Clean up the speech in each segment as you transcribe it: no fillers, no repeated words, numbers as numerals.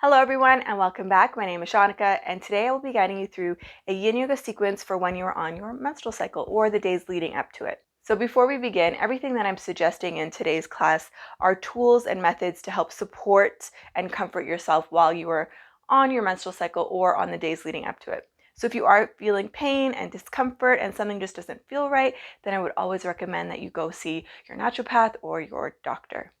Hello everyone and welcome back. My name is Shanika and today I will be guiding you through a yin yoga sequence for when you are on your menstrual cycle or the days leading up to it. So before we begin, everything that I'm suggesting in today's class are tools and methods to help support and comfort yourself while you are on your menstrual cycle or on the days leading up to it. So if you are feeling pain and discomfort and something just doesn't feel right, then I would always recommend that you go see your naturopath or your doctor.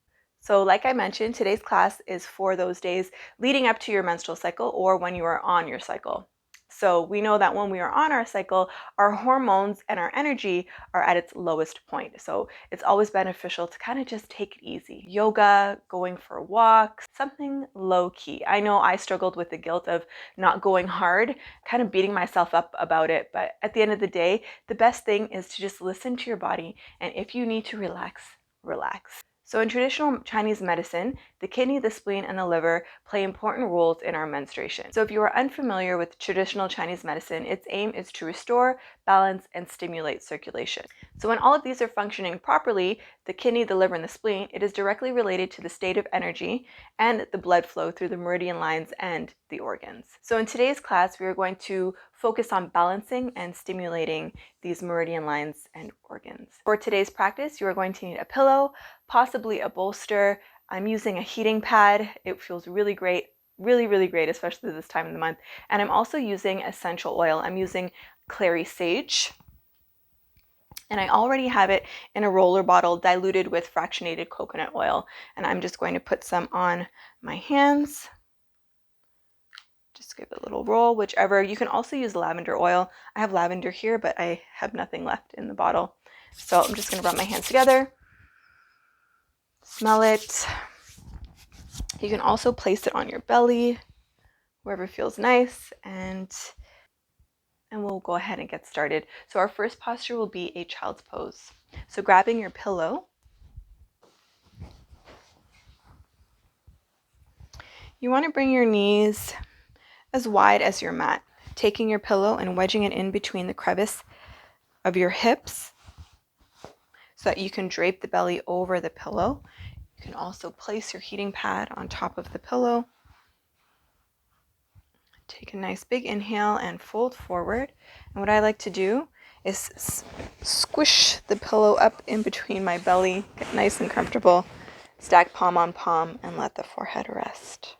So like I mentioned, today's class is for those days leading up to your menstrual cycle or when you are on your cycle. So we know that when we are on our cycle, our hormones and our energy are at its lowest point. So it's always beneficial to kind of just take it easy. Yoga, going for walks, something low key. I know I struggled with the guilt of not going hard, kind of beating myself up about it. But at the end of the day, the best thing is to just listen to your body. And if you need to relax, relax. So in traditional Chinese medicine, the kidney, the spleen, and the liver play important roles in our menstruation. So if you are unfamiliar with traditional Chinese medicine, its aim is to restore, balance, and stimulate circulation. So when all of these are functioning properly, the kidney, the liver, and the spleen, it is directly related to the state of energy and the blood flow through the meridian lines and the organs. So in today's class, we are going to focus on balancing and stimulating these meridian lines and organs. For today's practice, you are going to need a pillow, possibly a bolster. I'm using a heating pad. It feels really great, really great, especially this time of the month. And I'm also using essential oil. I'm using clary sage. And I already have it in a roller bottle diluted with fractionated coconut oil. And I'm just going to put some on my hands. Just give it a little roll, whichever. You can also use lavender oil. I have lavender here, but I have nothing left in the bottle. So I'm just going to rub my hands together. Smell it. You can also place it on your belly, wherever feels nice, and we'll go ahead and get started. So our first posture will be a child's pose. So grabbing your pillow, you want to bring your knees as wide as your mat, taking your pillow and wedging it in between the crevice of your hips so that you can drape the belly over the pillow. You can also place your heating pad on top of the pillow. Take a nice big inhale and fold forward. And what I like to do is squish the pillow up in between my belly, get nice and comfortable, stack palm on palm, and let the forehead rest.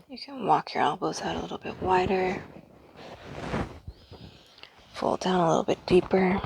You can walk your elbows out a little bit wider, fold down a little bit deeper.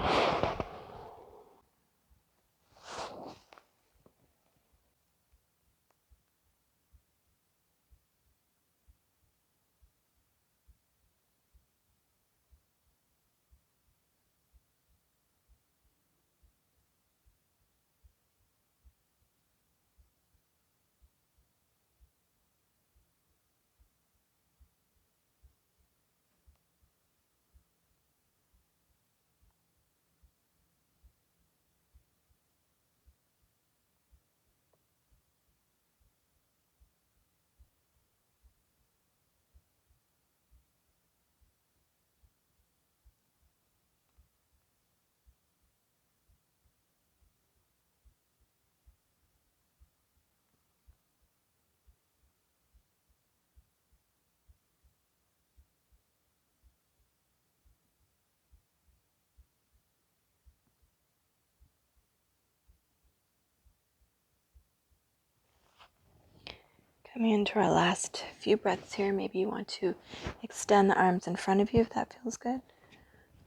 Coming into our last few breaths here, maybe you want to extend the arms in front of you if that feels good.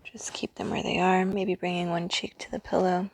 Just keep them where they are, maybe bringing one cheek to the pillow.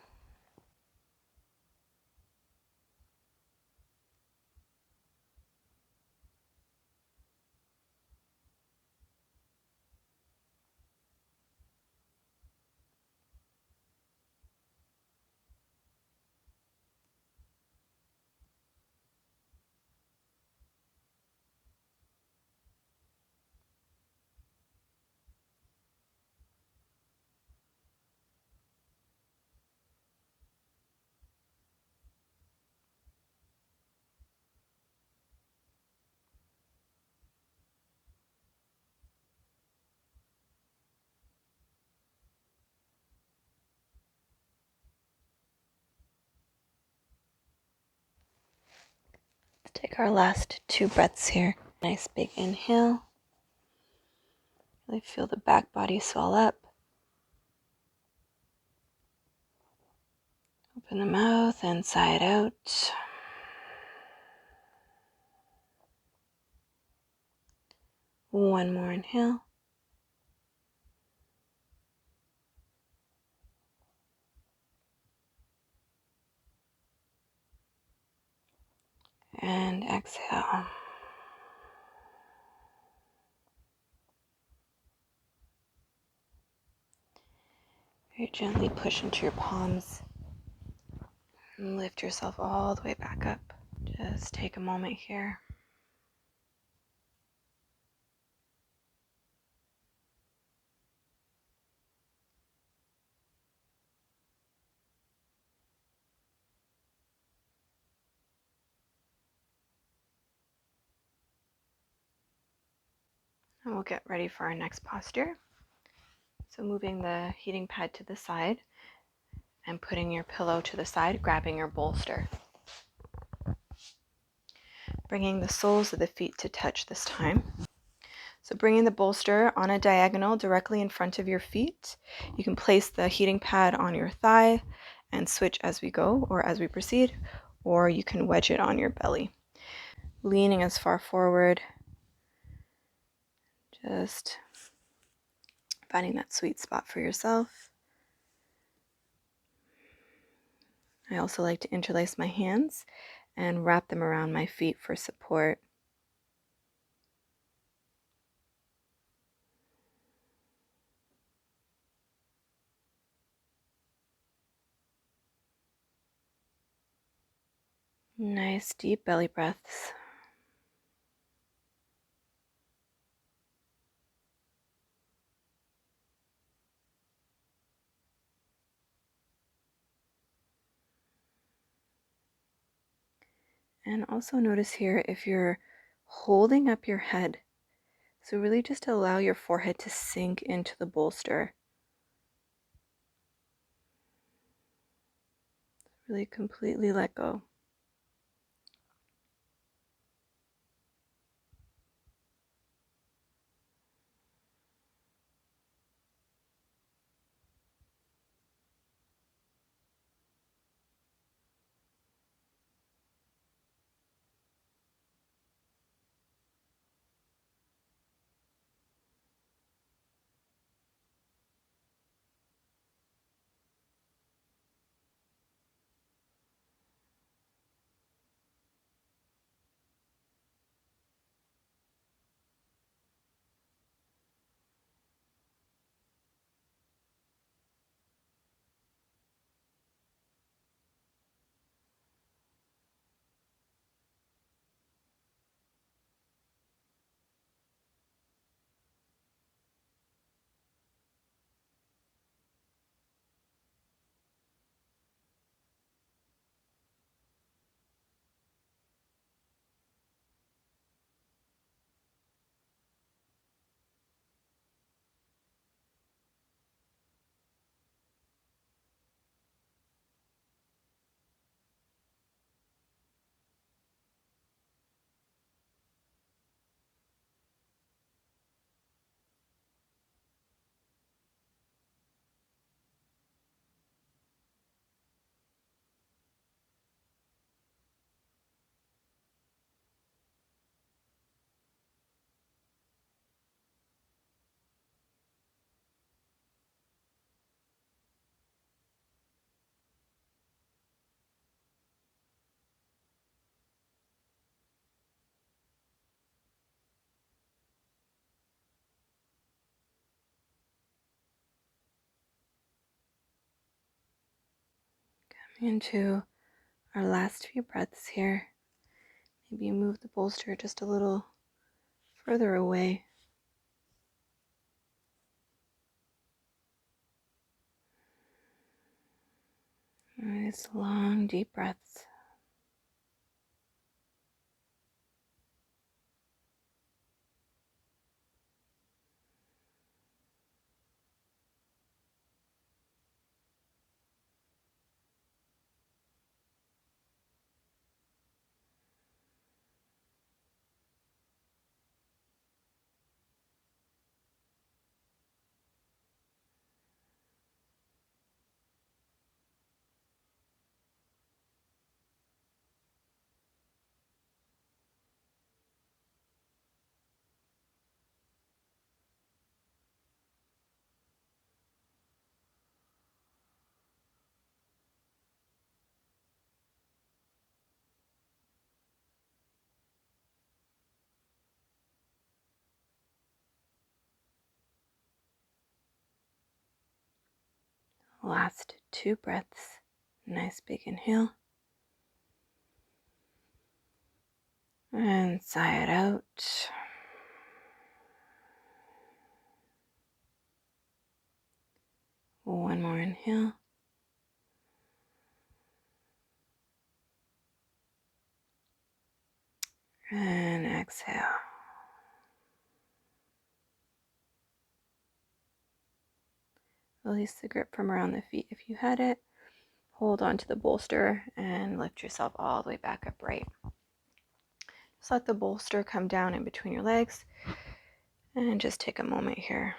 Let's take our last 2 breaths here. Nice big inhale. Really feel the back body swell up. Open the mouth and sigh it out. One more inhale. And exhale. Very gently push into your palms and lift yourself all the way back up. Just take a moment here. And we'll get ready for our next posture. So moving the heating pad to the side and putting your pillow to the side, grabbing your bolster. Bringing the soles of the feet to touch this time. So bringing the bolster on a diagonal directly in front of your feet. You can place the heating pad on your thigh and switch as we go or as we proceed, or you can wedge it on your belly. Leaning as far forward, just finding that sweet spot for yourself. I also like to interlace my hands and wrap them around my feet for support. Nice deep belly breaths. And also notice here if you're holding up your head. So really just allow your forehead to sink into the bolster. Really completely let go. into our last few breaths here. Maybe move the bolster just a little further away. Nice long, deep breaths. Last 2 breaths. Nice big inhale. And sigh it out. One more inhale. And exhale. Release the grip from around the feet if you had it. Hold on to the bolster and lift yourself all the way back upright. Just let the bolster come down in between your legs and just take a moment here.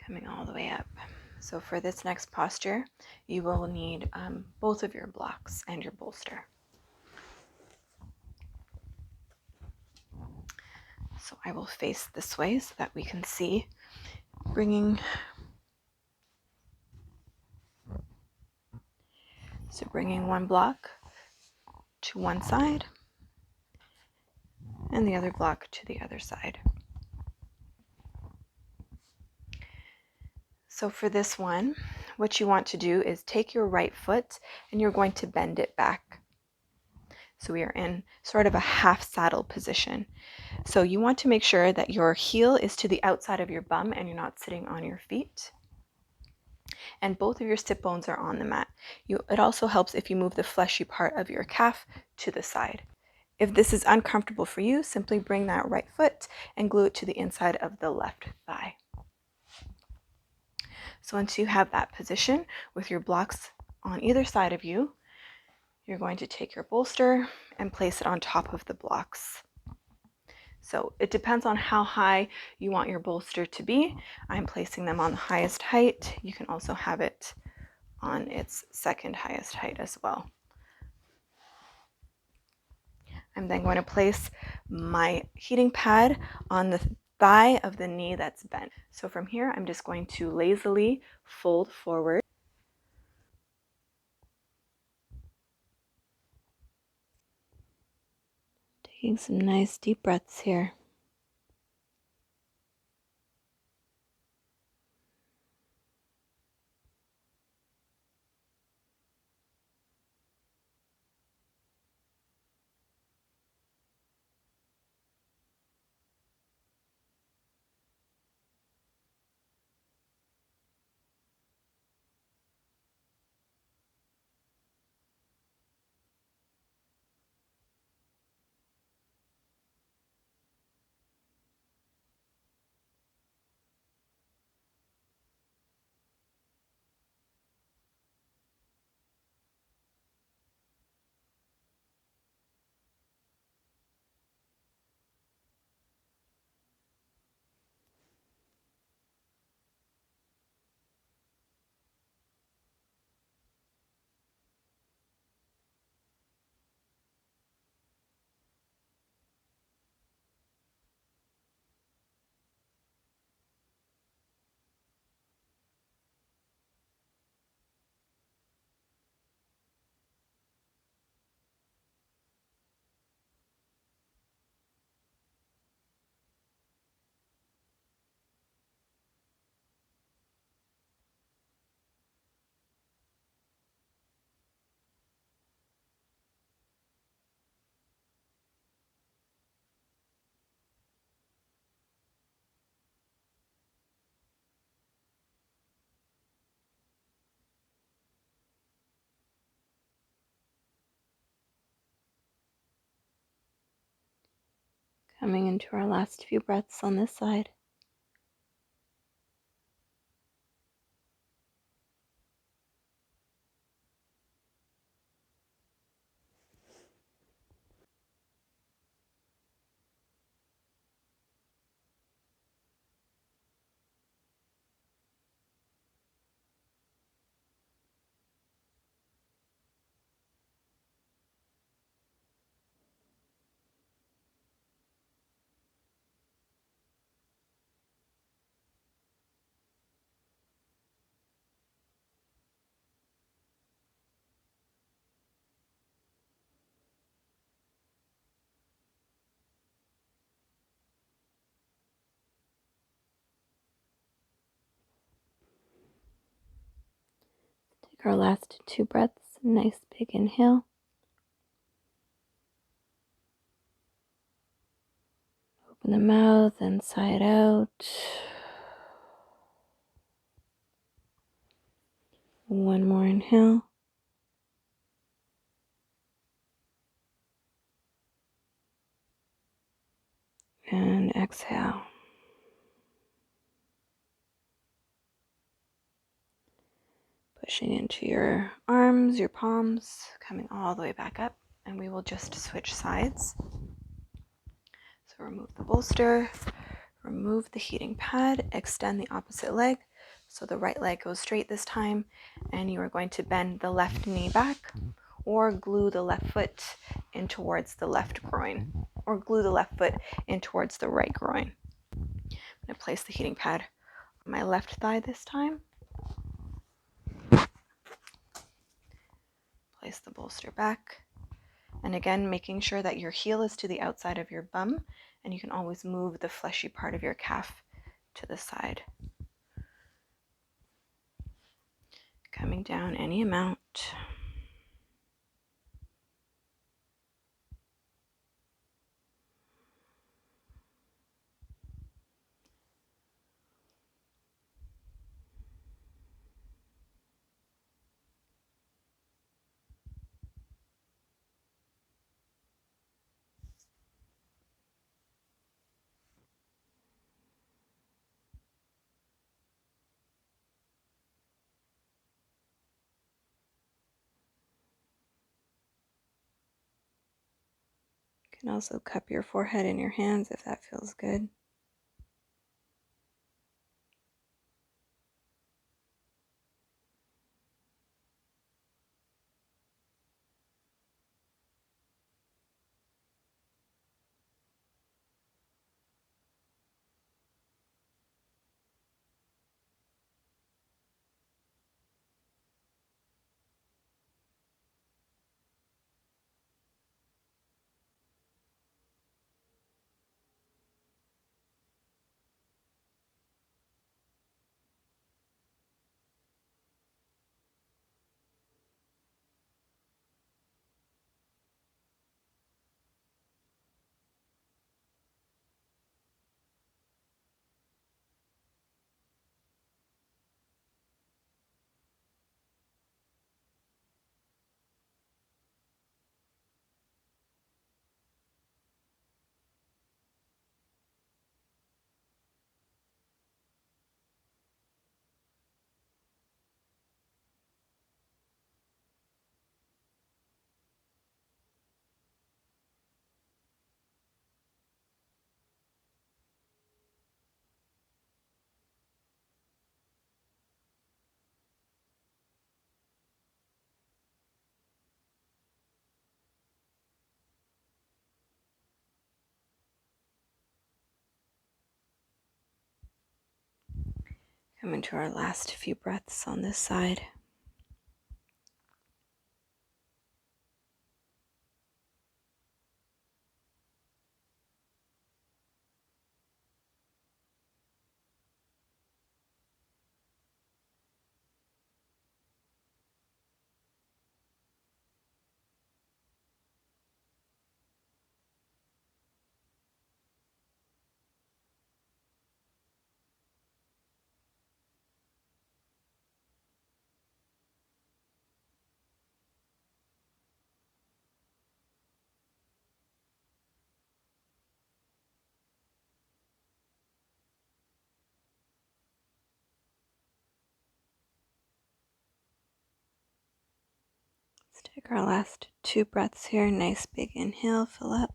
Coming all the way up. So for this next posture, you will need both of your blocks and your bolster. So I will face this way so that we can see. Bringing one block to one side and the other block to the other side. So for this one, what you want to do is take your right foot and you're going to bend it back. So we are in sort of a half saddle position. So you want to make sure that your heel is to the outside of your bum and you're not sitting on your feet. And both of your sit bones are on the mat. It also helps if you move the fleshy part of your calf to the side. If this is uncomfortable for you, simply bring that right foot and glue it to the inside of the left thigh. So once you have that position with your blocks on either side of you, you're going to take your bolster and place it on top of the blocks. So it depends on how high you want your bolster to be. I'm placing them on the highest height. You can also have it on its second highest height as well. I'm then going to place my heating pad on the thigh of the knee that's bent. So from here, I'm just going to lazily fold forward. Taking some nice deep breaths here. Coming into our last few breaths on this side. Take our last 2 breaths. Nice big inhale. Open the mouth and sigh it out. One more inhale. And exhale. Pushing into your arms, your palms, coming all the way back up. And we will just switch sides. So remove the bolster, remove the heating pad, extend the opposite leg. So the right leg goes straight this time, and you are going to bend the left knee back, or glue the left foot in towards the left groin, or glue the left foot in towards the right groin. I'm going to place the heating pad on my left thigh this time. Place the bolster back. And again, making sure that your heel is to the outside of your bum, and you can always move the fleshy part of your calf to the side. Coming down any amount. You can also cup your forehead in your hands if that feels good. Come into our last few breaths on this side. Take our last 2 breaths here. Nice big inhale, fill up.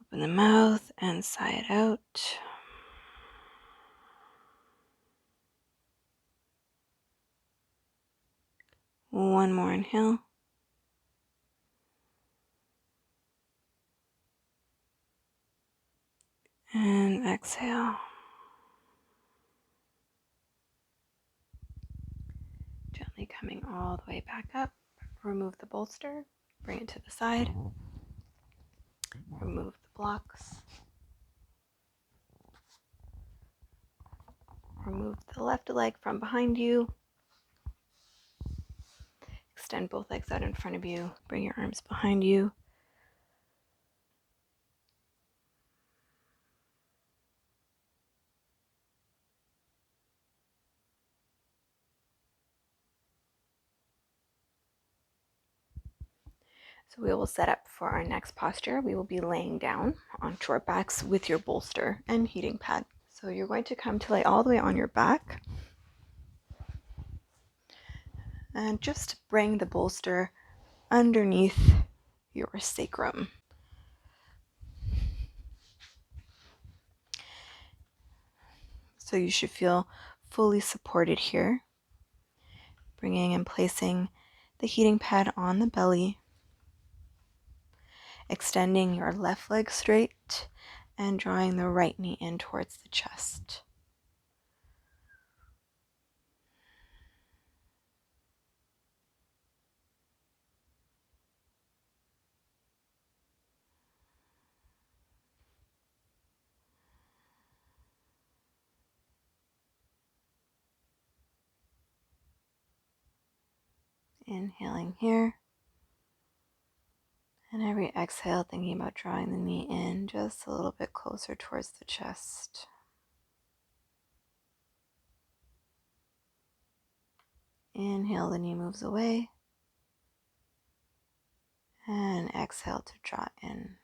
Open the mouth and sigh it out. One more inhale. And exhale. Gently coming all the way back up. Remove the bolster. Bring it to the side. Remove the blocks. Remove the left leg from behind you. Extend both legs out in front of you. Bring your arms behind you. So we will set up for our next posture. We will be laying down onto our backs with your bolster and heating pad. So you're going to come to lay all the way on your back. And just bring the bolster underneath your sacrum. So you should feel fully supported here. Bringing and placing the heating pad on the belly. Extending your left leg straight and drawing the right knee in towards the chest. Inhaling here. And every exhale, thinking about drawing the knee in just a little bit closer towards the chest. Inhale, the knee moves away. And exhale to draw in.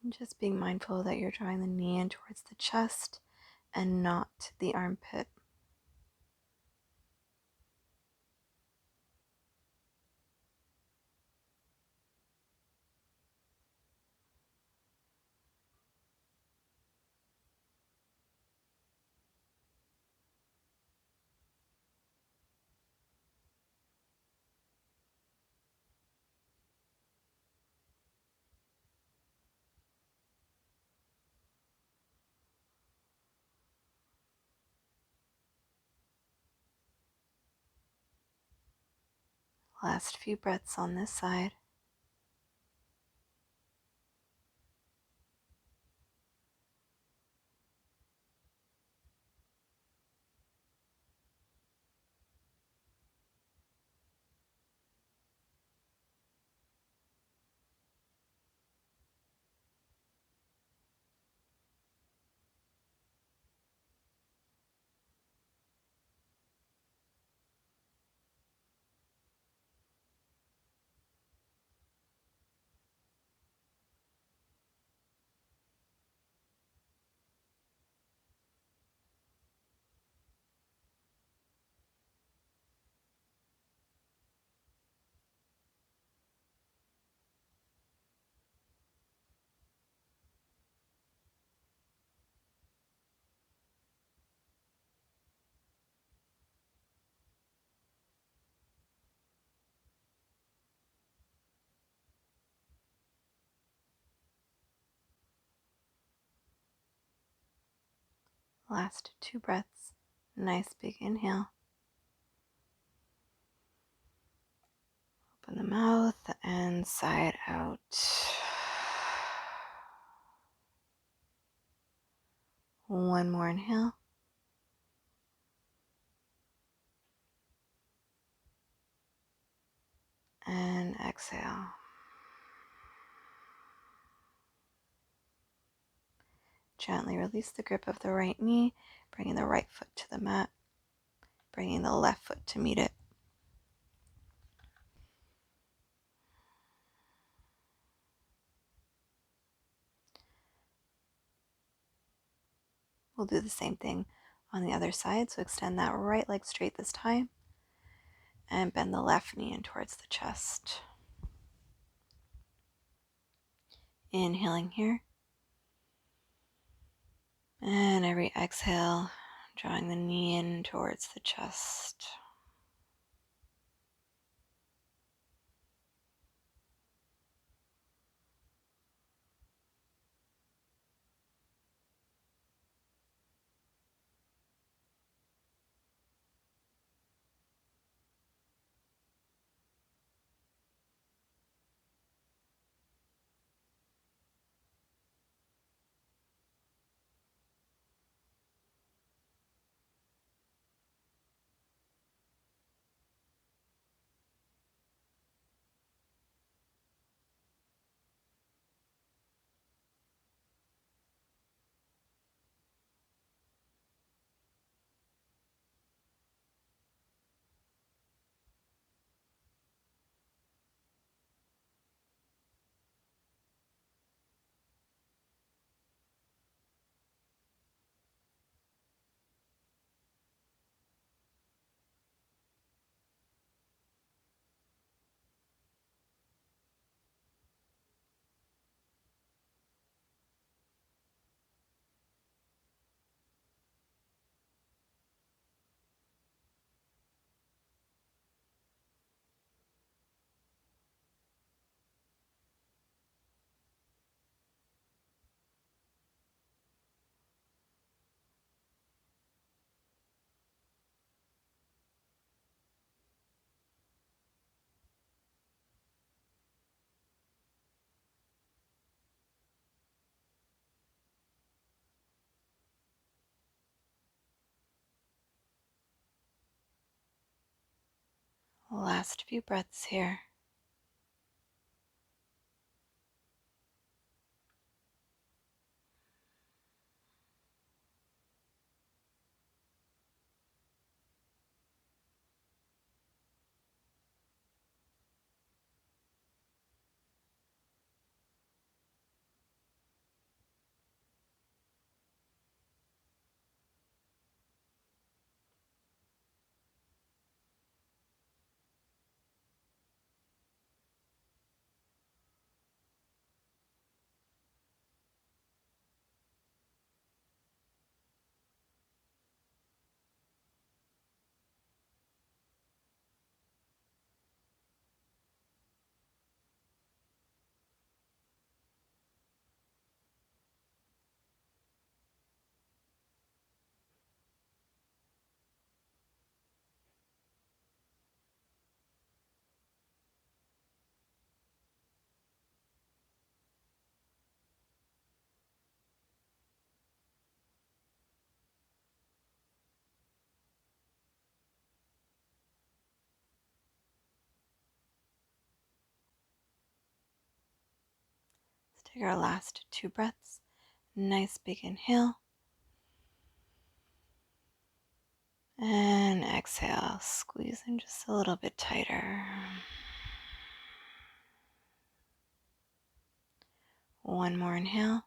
And just being mindful that you're drawing the knee in towards the chest and not the armpit. Last few breaths on this side. Last 2 breaths. Nice big inhale. Open the mouth and sigh it out. One more inhale. And exhale. Gently release the grip of the right knee, bringing the right foot to the mat, bringing the left foot to meet it. We'll do the same thing on the other side. So extend that right leg straight this time and bend the left knee in towards the chest. Inhaling here. And every exhale, drawing the knee in towards the chest. Last few breaths here. Let's take our last 2 breaths. Nice big inhale. And exhale, squeeze in just a little bit tighter. One more inhale.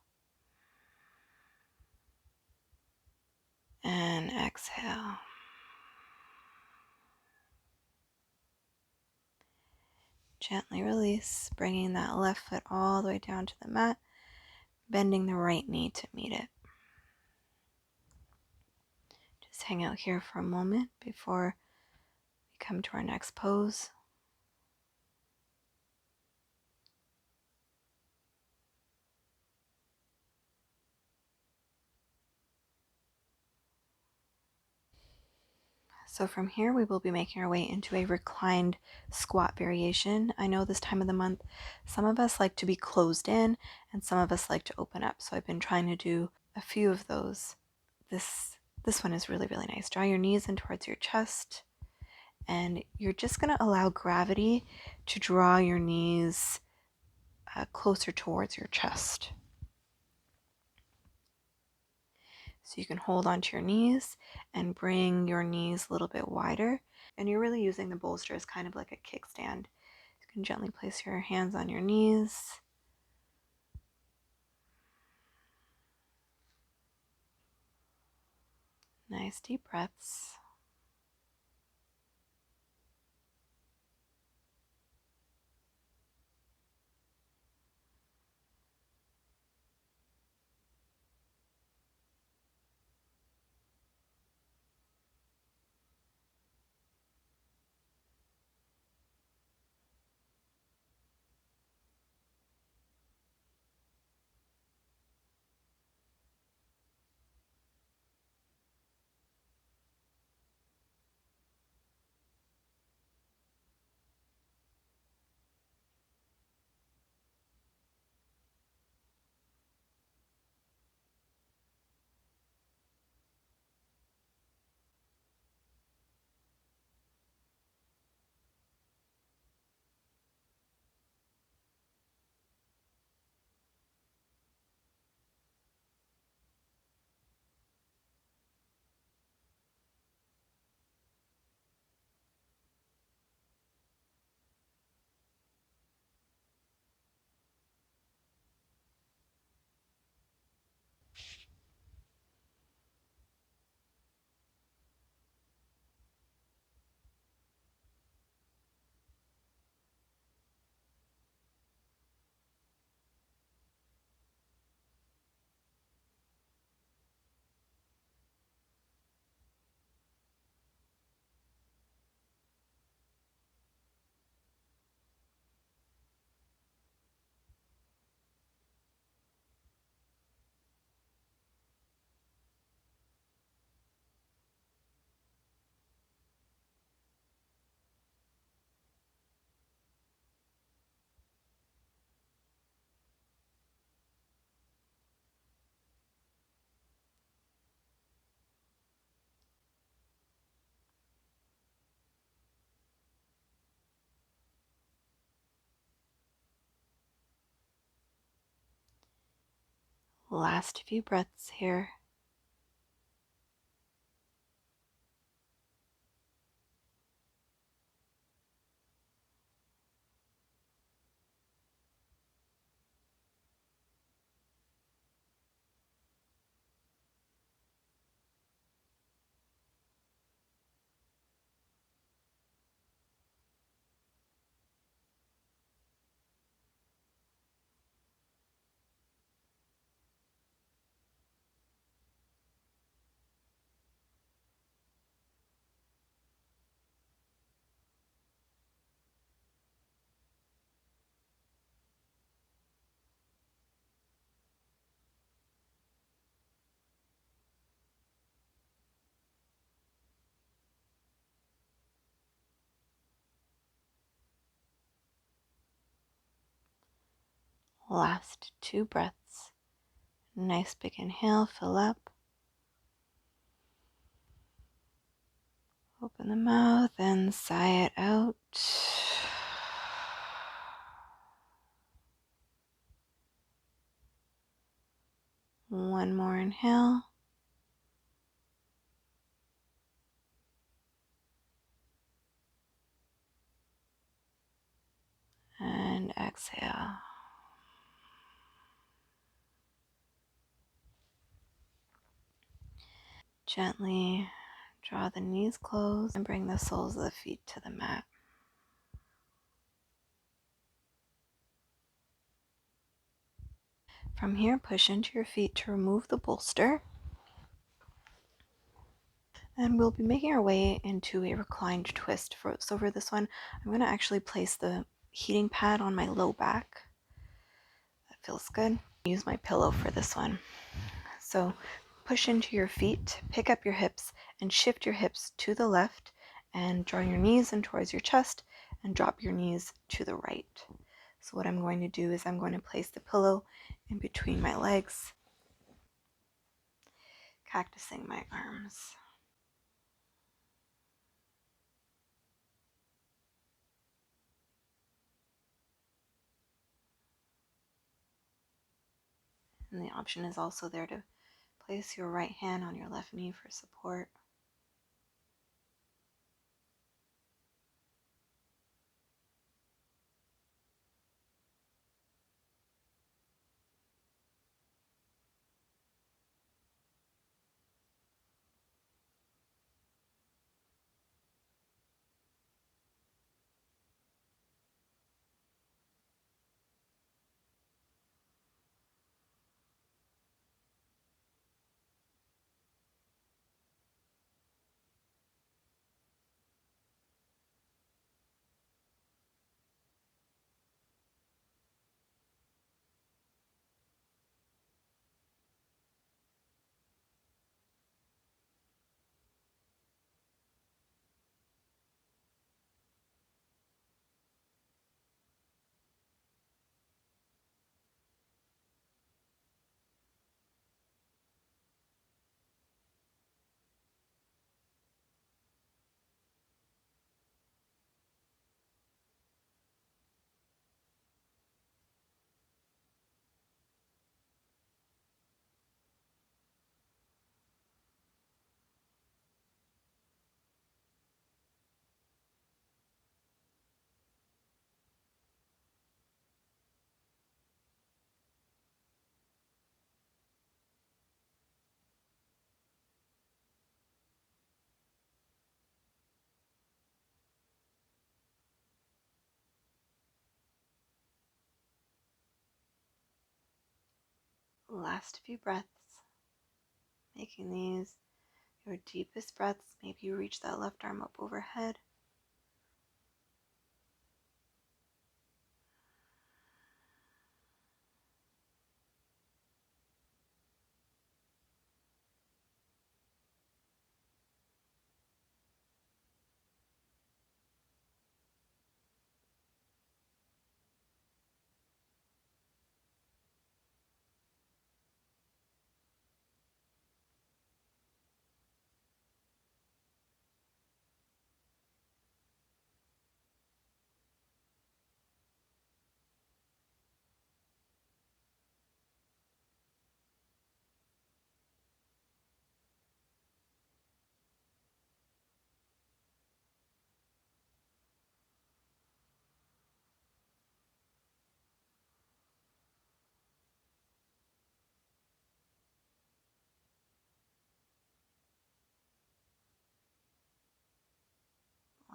And exhale. Gently release, bringing that left foot all the way down to the mat, bending the right knee to meet it. Just hang out here for a moment before we come to our next pose. So from here, we will be making our way into a reclined squat variation. I know this time of the month, some of us like to be closed in and some of us like to open up. So I've been trying to do a few of those. This one is really, really nice. Draw your knees in towards your chest, and you're just going to allow gravity to draw your knees closer towards your chest. So you can hold onto your knees and bring your knees a little bit wider. And you're really using the bolster as kind of like a kickstand. You can gently place your hands on your knees. Nice deep breaths. Last few breaths here. Last 2 breaths. Nice big inhale, fill up. Open the mouth and sigh it out. One more inhale. And exhale. Gently draw the knees close and bring the soles of the feet to the mat. From here, push into your feet to remove the bolster. And we'll be making our way into a reclined twist. So for this one, I'm going to actually place the heating pad on my low back. That feels good. Use my pillow for this one. So Push into your feet, pick up your hips, and shift your hips to the left, and draw your knees in towards your chest, and drop your knees to the right. So what I'm going to do is I'm going to place the pillow in between my legs, cactusing my arms. And the option is also there to place your right hand on your left knee for support. Last few breaths, making these your deepest breaths. Maybe you reach that left arm up overhead.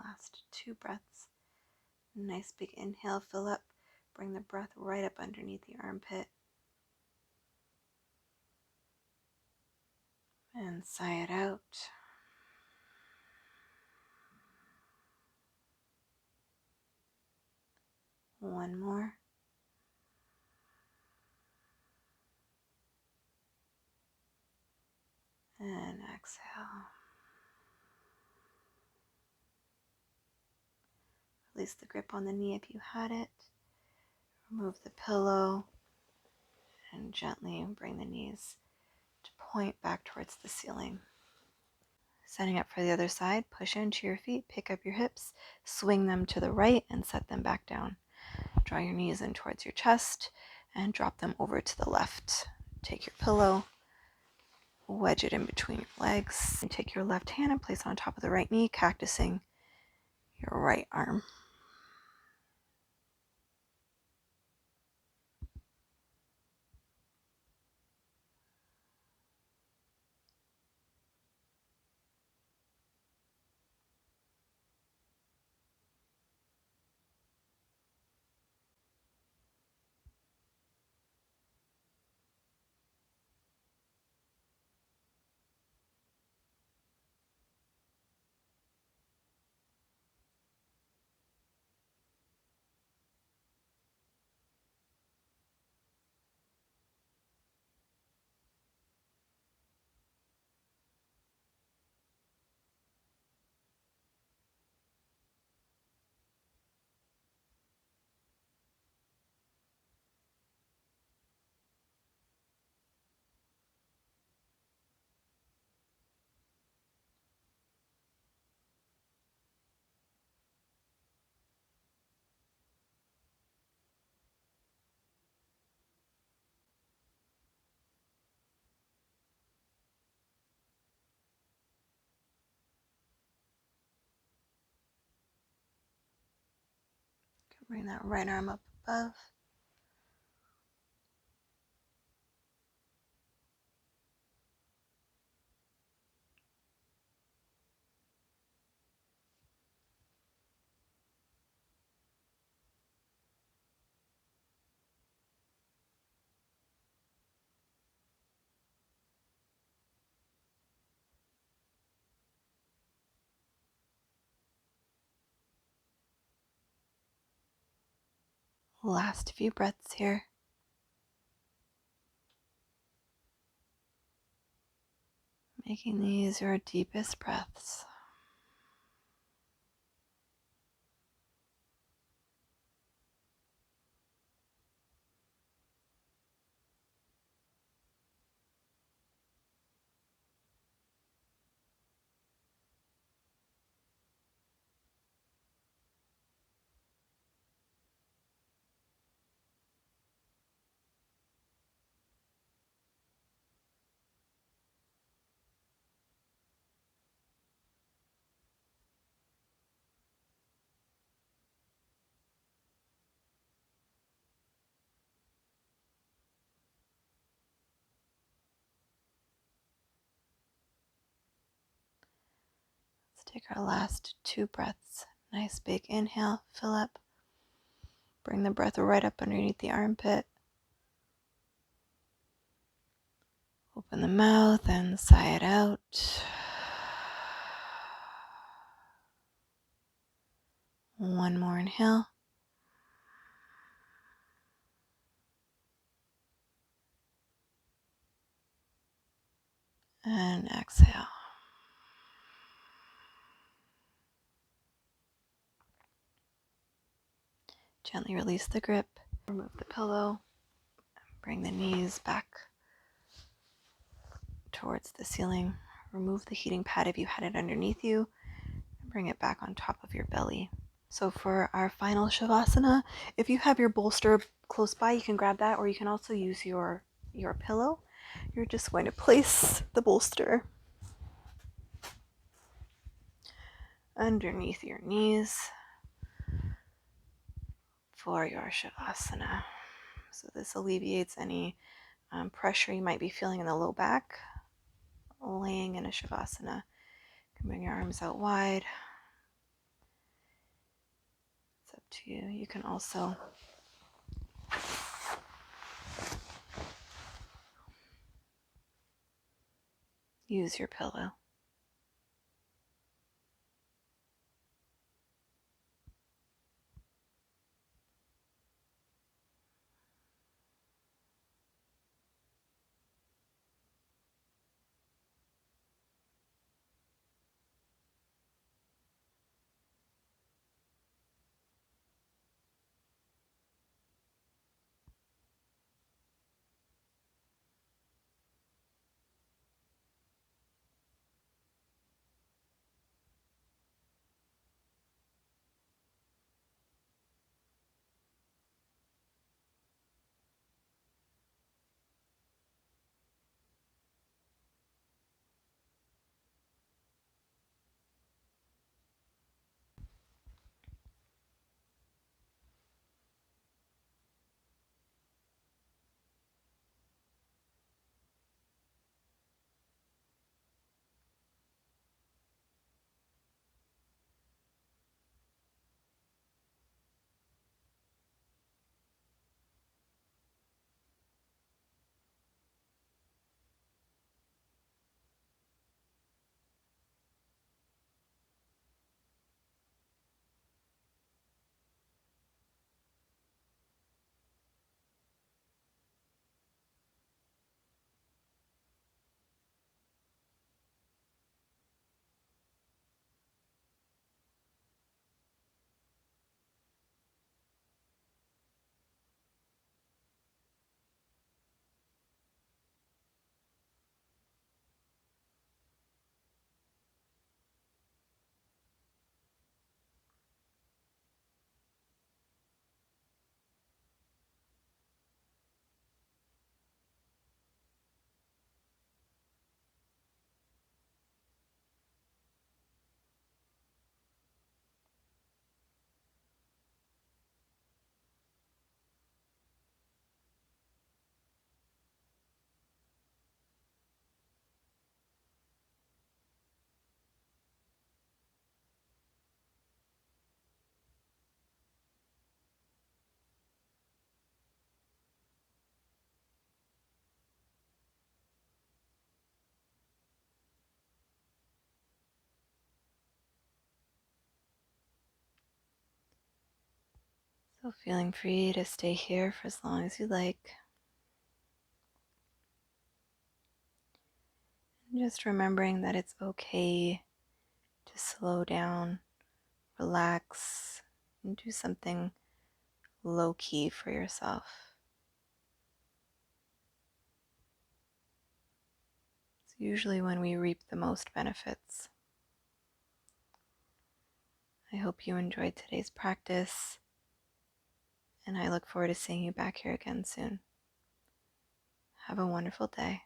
Last 2 breaths. Nice big inhale, fill up. Bring the breath right up underneath the armpit. And sigh it out. One more. And exhale. Release the grip on the knee if you had it. Remove the pillow and gently bring the knees to point back towards the ceiling. Setting up for the other side, push into your feet, pick up your hips, swing them to the right and set them back down. Draw your knees in towards your chest and drop them over to the left. Take your pillow, wedge it in between your legs, and take your left hand and place it on top of the right knee, cactusing your right arm. Bring that right arm up above. Last few breaths here. Making these your deepest breaths. Let's take our last 2 breaths. Nice big inhale, fill up. Bring the breath right up underneath the armpit. Open the mouth and sigh it out. One more inhale. And exhale. Gently release the grip. Remove the pillow. Bring the knees back towards the ceiling. Remove the heating pad if you had it underneath you. Bring it back on top of your belly. So for our final Shavasana, if you have your bolster close by, you can grab that, or you can also use your pillow. You're just going to place the bolster underneath your knees for your Shavasana. So this alleviates any pressure you might be feeling in the low back. Laying in a Shavasana. You can bring your arms out wide. It's up to you. You can also use your pillow. So feeling free to stay here for as long as you like. And just remembering that it's okay to slow down, relax, and do something low key for yourself. It's usually when we reap the most benefits. I hope you enjoyed today's practice, and I look forward to seeing you back here again soon. Have a wonderful day.